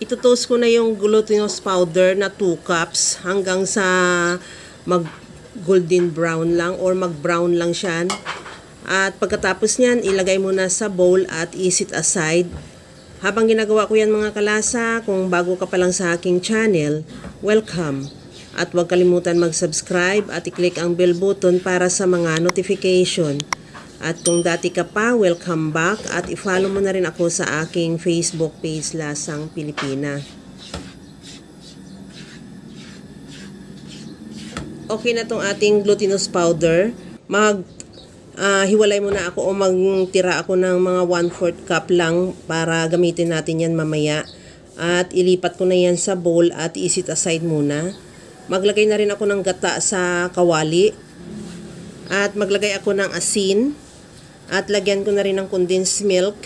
Ito-toast ko na yung glutinous powder na 2 cups hanggang sa mag golden brown lang or mag brown lang siya. At pagkatapos niyan, ilagay mo na sa bowl at isit aside. Habang ginagawa ko yan mga kalasa, kung bago ka pa lang sa aking channel, welcome. At huwag kalimutan mag-subscribe at i-click ang bell button para sa mga notification. At kung dati ka pa, welcome back at i-follow mo na rin ako sa aking Facebook page Lasang Pilipina. Okay na tong ating glutinous powder. Hiwalay muna ako o magtira ako ng mga 1/4 cup lang para gamitin natin yan mamaya. At ilipat ko na yan sa bowl at isit aside muna. Maglagay na rin ako ng gata sa kawali. At maglagay ako ng asin. At lagyan ko na rin ng condensed milk.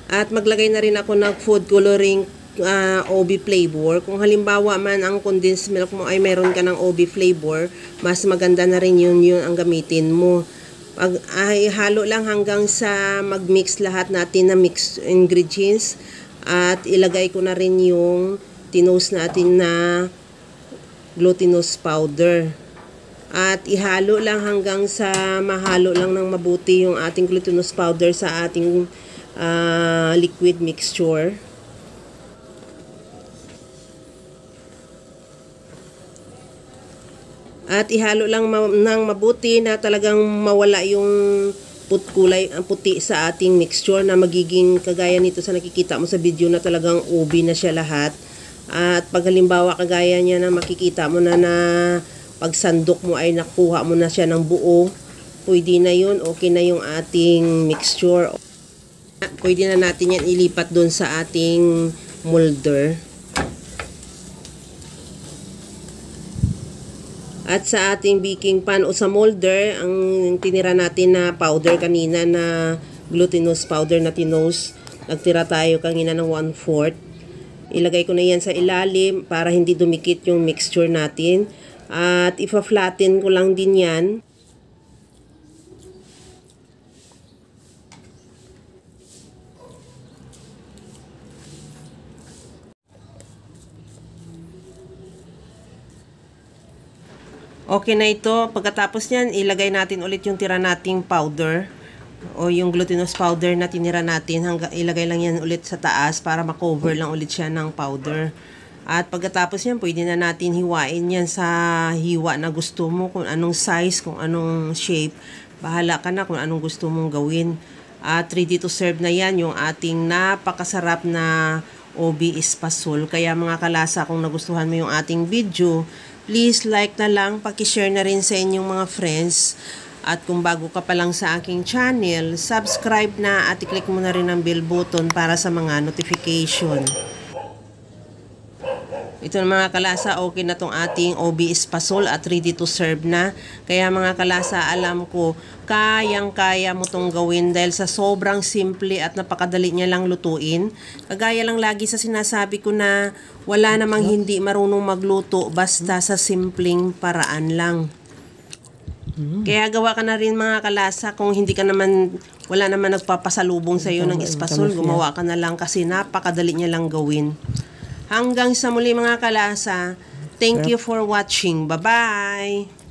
At maglagay na rin ako ng food coloring OB flavor. Kung halimbawa man ang condensed milk mo ay meron ka ng OB flavor, mas maganda na rin yun ang gamitin mo. Halo lang hanggang sa mag-mix lahat natin na mix ingredients. At ilagay ko na rin yung tinos natin na glutinous powder. At ihalo lang hanggang sa mahalo lang ng mabuti yung ating glutinous powder sa ating liquid mixture. At ihalo lang ng mabuti na talagang mawala yung kulay ang puti sa ating mixture na magiging kagaya nito sa nakikita mo sa video na talagang ubi na siya lahat. At pag halimbawa kagaya niya na makikita mo na pag sandok mo ay nakuha mo na siya ng buo, pwede na yun, okay na yung ating mixture. Pwede na natin yan ilipat doon sa ating molder. At sa ating baking pan o sa molder, ang tinira natin na powder kanina na glutinous powder na tinos, nagtira tayo kanina ng 1/4. Ilagay ko na yan sa ilalim para hindi dumikit yung mixture natin. At ipa-flatten ko lang din yan. Okay na ito. Pagkatapos niyan, ilagay natin ulit yung tira nating powder o yung glutinous powder na tinira natin. Ilagay lang yan ulit sa taas para makover lang ulit siya ng powder. At pagkatapos yan, pwede na natin hiwain yan sa hiwa na gusto mo. Kung anong size, kung anong shape. Bahala ka na kung anong gusto mong gawin. At ready to serve na yan yung ating napakasarap na OB espasol. Kaya mga kalasa, kung nagustuhan mo yung ating video, please like na lang, paki-share na rin sa inyong mga friends. At kung bago ka pa lang sa aking channel, subscribe na at i-click mo na rin ang bell button para sa mga notification. Ito na mga kalasa, okay na tong ating OB espasol at ready to serve na. Kaya mga kalasa, alam ko, kayang-kaya mo tong gawin dahil sa sobrang simple at napakadali niya lang lutuin. Kagaya lang lagi sa sinasabi ko na wala namang hindi marunong magluto basta sa simpleng paraan lang. Kaya gawa ka na rin mga kalasa kung hindi ka naman, wala naman nagpapasalubong sa iyo ng espasol, gumawa ka na lang kasi napakadali niya lang gawin. Hanggang sa muli mga kalasa, thank you for watching. Bye-bye!